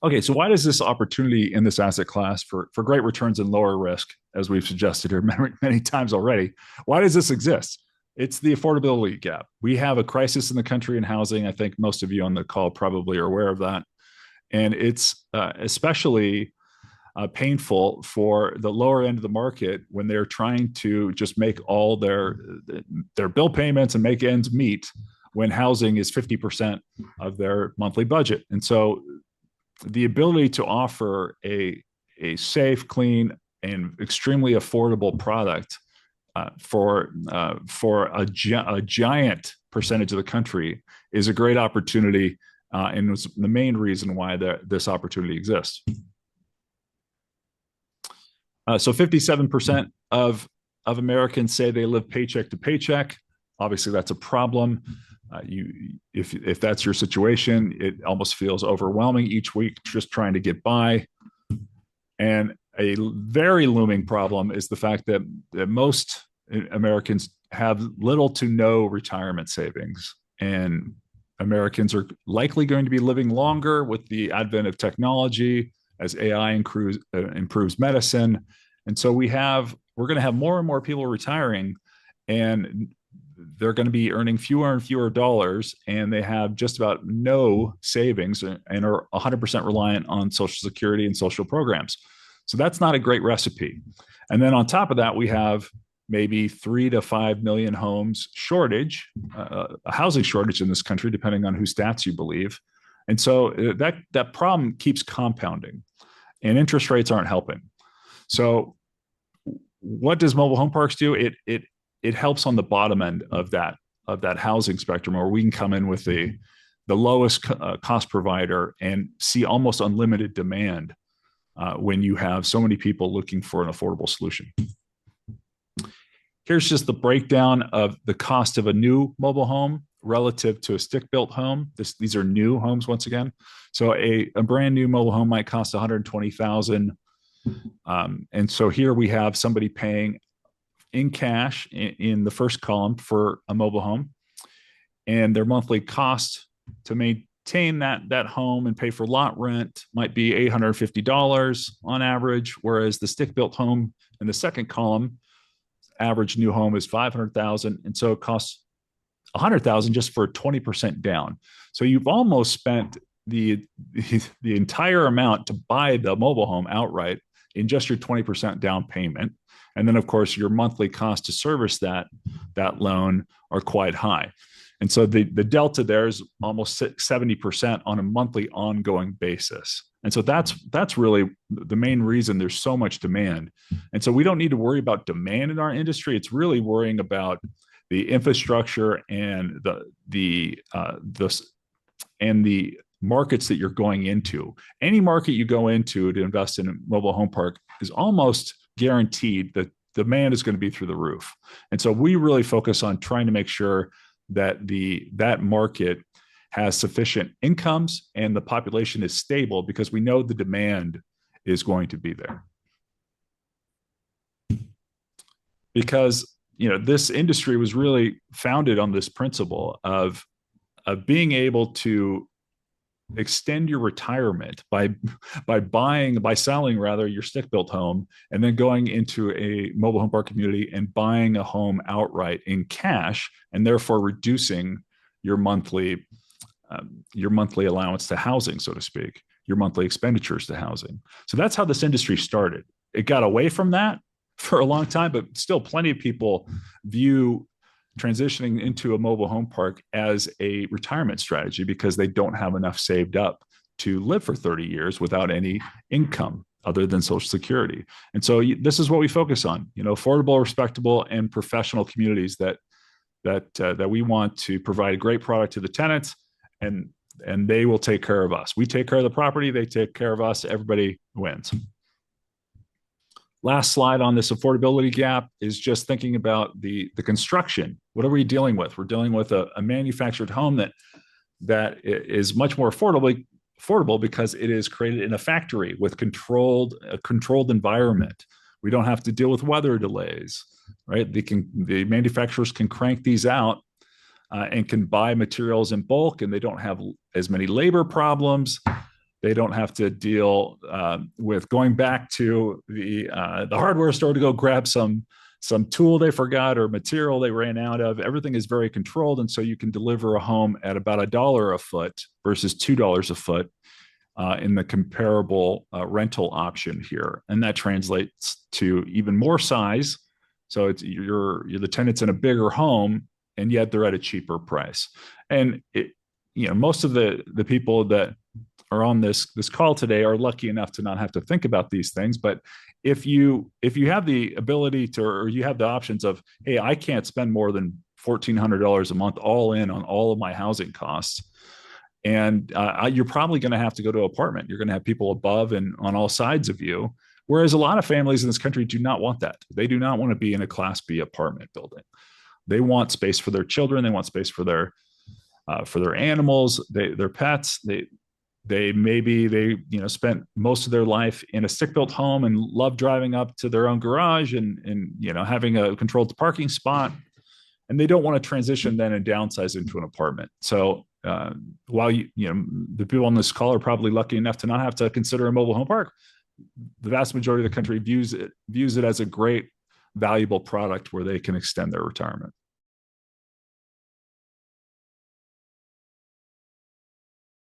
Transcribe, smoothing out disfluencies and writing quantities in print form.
Okay, so why does this opportunity in this asset class for great returns and lower risk, as we've suggested here many times already, why does this exist? It's the affordability gap. We have a crisis in the country in housing. I think most of you on the call probably are aware of that. And it's especially painful for the lower end of the market when they're trying to just make all their bill payments and make ends meet when housing is 50% of their monthly budget. And so the ability to offer a safe, clean, and extremely affordable product for a giant percentage of the country is a great opportunity, and it's the main reason why this opportunity exists. So 57% of Americans say they live paycheck to paycheck. Obviously, that's a problem. If that's your situation, it almost feels overwhelming each week just trying to get by. And a very looming problem is the fact that most Americans have little to no retirement savings. And Americans are likely going to be living longer with the advent of technology as AI improves medicine. And so we're going to have more and more people retiring, and they're going to be earning fewer and fewer dollars, and they have just about no savings and are 100% reliant on Social Security and social programs. So that's not a great recipe. And then on top of that, we have maybe 3 to 5 million homes shortage, a housing shortage in this country, depending on whose stats you believe. And so that problem keeps compounding, and interest rates aren't helping. So what does mobile home parks do? It helps on the bottom end of that housing spectrum, where we can come in with the lowest cost provider and see almost unlimited demand when you have so many people looking for an affordable solution. Here's just the breakdown of the cost of a new mobile home relative to a stick-built home. These are new homes once again. So a brand new mobile home might cost $120,000. And so here we have somebody paying in cash in the first column for a mobile home, and their monthly cost to maintain that home and pay for lot rent might be $850 on average, whereas the stick-built home in the second column, average new home is $500,000, and so it costs $100,000 just for 20% down. So you've almost spent the entire amount to buy the mobile home outright in just your 20% down payment. And then, of course, your monthly cost to service that loan are quite high. And so the delta there is almost 70% on a monthly ongoing basis. And so that's really the main reason there's so much demand. And so we don't need to worry about demand in our industry. It's really worrying about the infrastructure and the markets that you're going into. Any market you go into to invest in a mobile home park is almost guaranteed that demand is going to be through the roof. And so we really focus on trying to make sure that that market has sufficient incomes and the population is stable, because we know the demand is going to be there. Because this industry was really founded on this principle of being able to extend your retirement by selling your stick-built home and then going into a mobile home park community and buying a home outright in cash, and therefore reducing your monthly allowance to housing, so to speak, your monthly expenditures to housing. So that's how this industry started. It got away from that for a long time, but still plenty of people view transitioning into a mobile home park as a retirement strategy because they don't have enough saved up to live for 30 years without any income other than Social Security. And so this is what we focus on, affordable, respectable, and professional communities that we want to provide a great product to the tenants, and they will take care of us. We take care of the property, they take care of us, everybody wins. Last slide on this affordability gap is just thinking about the construction. What are we dealing with? We're dealing with a manufactured home that is much more affordable because it is created in a factory with a controlled environment. We don't have to deal with weather delays, right? The manufacturers can crank these out and can buy materials in bulk, and they don't have as many labor problems. They don't have to deal with going back to the hardware store to go grab some tool they forgot or material they ran out of. Everything is very controlled, and so you can deliver a home at about $1 a foot versus $2 a foot in the comparable rental option here, and that translates to even more size. So you're the tenants in a bigger home, and yet they're at a cheaper price. And most of the people that are on this call today are lucky enough to not have to think about these things. But if you have the ability to, or you have the options of, hey, I can't spend more than $1,400 a month all in on all of my housing costs, and you're probably going to have to go to an apartment. You're going to have people above and on all sides of you. Whereas a lot of families in this country do not want that. They do not want to be in a Class B apartment building. They want space for their children. They want space for their animals, their pets. They spent most of their life in a stick-built home and love driving up to their own garage and having a controlled parking spot, and they don't want to transition then and downsize into an apartment. So while the people on this call are probably lucky enough to not have to consider a mobile home park, the vast majority of the country views it as a great, valuable product where they can extend their retirement.